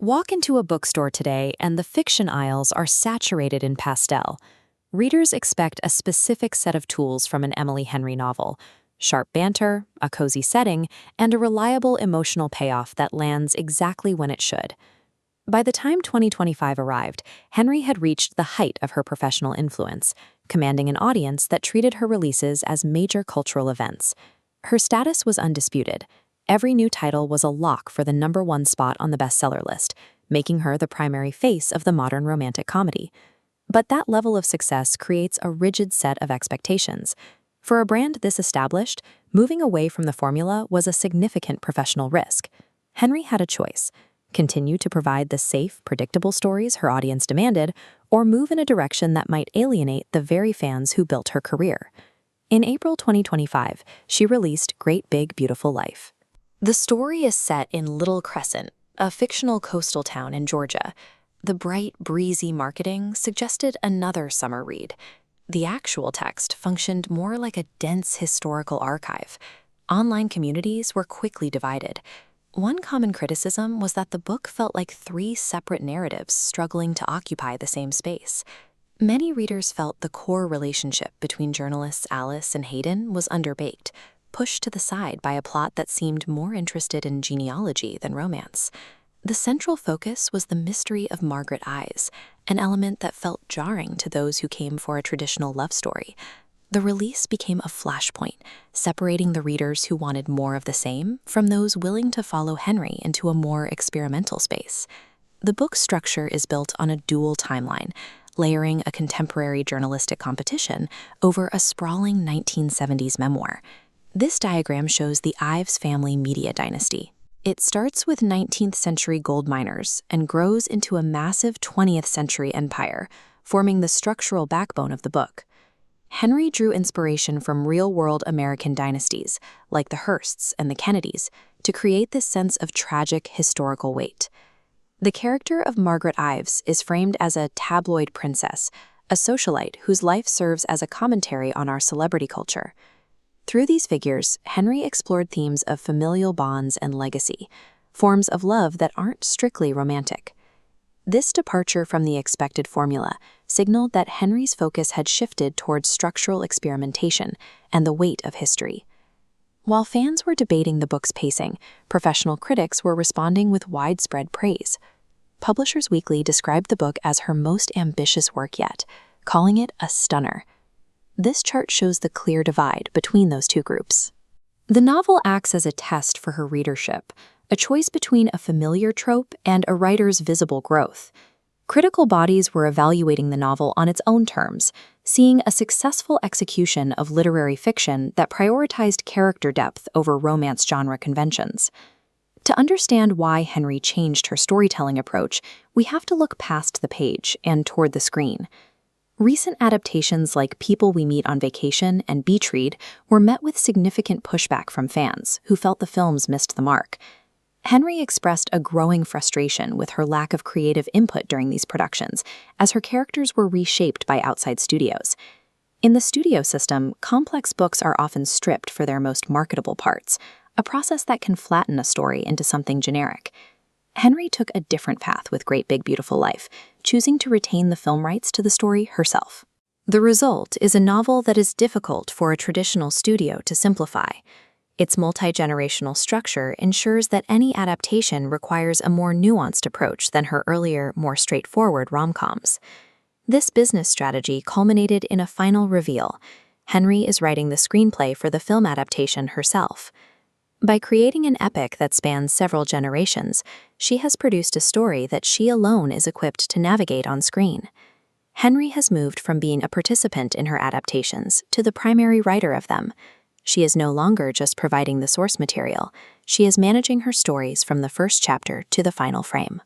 Walk into a bookstore today and the fiction aisles are saturated in pastel. Readers expect a specific set of tools from an Emily Henry novel: sharp banter, a cozy setting, and a reliable emotional payoff that lands exactly when it should. By the time 2025 arrived, Henry had reached the height of her professional influence, commanding an audience that treated her releases as major cultural events. Her status was undisputed. Every new title was a lock for the #1 spot on the bestseller list, making her the primary face of the modern romantic comedy. But that level of success creates a rigid set of expectations. For a brand this established, moving away from the formula was a significant professional risk. Henry had a choice: continue to provide the safe, predictable stories her audience demanded, or move in a direction that might alienate the very fans who built her career. In April 2025, she released Great Big Beautiful Life. The story is set in Little Crescent, a fictional coastal town in Georgia. The bright, breezy marketing suggested another summer read. The actual text functioned more like a dense historical archive. Online communities were quickly divided. One common criticism was that the book felt like 3 separate narratives struggling to occupy the same space. Many readers felt the core relationship between journalists Alice and Hayden was underbaked, pushed to the side by a plot that seemed more interested in genealogy than romance. The central focus was the mystery of Margaret Ives, an element that felt jarring to those who came for a traditional love story. The release became a flashpoint, separating the readers who wanted more of the same from those willing to follow Henry into a more experimental space. The book's structure is built on a dual timeline, layering a contemporary journalistic competition over a sprawling 1970s memoir. This diagram shows the Ives family media dynasty. It starts with 19th century gold miners and grows into a massive 20th century empire, forming the structural backbone of the book. Henry drew inspiration from real-world American dynasties, like the Hearsts and the Kennedys, to create this sense of tragic historical weight. The character of Margaret Ives is framed as a tabloid princess, a socialite whose life serves as a commentary on our celebrity culture. Through these figures, Henry explored themes of familial bonds and legacy, forms of love that aren't strictly romantic. This departure from the expected formula signaled that Henry's focus had shifted towards structural experimentation and the weight of history. While fans were debating the book's pacing, professional critics were responding with widespread praise. Publishers Weekly described the book as her most ambitious work yet, calling it a stunner. This chart shows the clear divide between those two groups. The novel acts as a test for her readership, a choice between a familiar trope and a writer's visible growth. Critical bodies were evaluating the novel on its own terms, seeing a successful execution of literary fiction that prioritized character depth over romance genre conventions. To understand why Henry changed her storytelling approach, we have to look past the page and toward the screen. Recent adaptations like People We Meet on Vacation and Beach Read were met with significant pushback from fans who felt the films missed the mark. Henry expressed a growing frustration with her lack of creative input during these productions, as her characters were reshaped by outside studios. In the studio system, complex books are often stripped for their most marketable parts, a process that can flatten a story into something generic. Henry took a different path with Great Big Beautiful Life, choosing to retain the film rights to the story herself. The result is a novel that is difficult for a traditional studio to simplify. Its multi-generational structure ensures that any adaptation requires a more nuanced approach than her earlier, more straightforward rom-coms. This business strategy culminated in a final reveal. Henry is writing the screenplay for the film adaptation herself. By creating an epic that spans several generations, she has produced a story that she alone is equipped to navigate on screen. Henry has moved from being a participant in her adaptations to the primary writer of them. She is no longer just providing the source material, she is managing her stories from the first chapter to the final frame.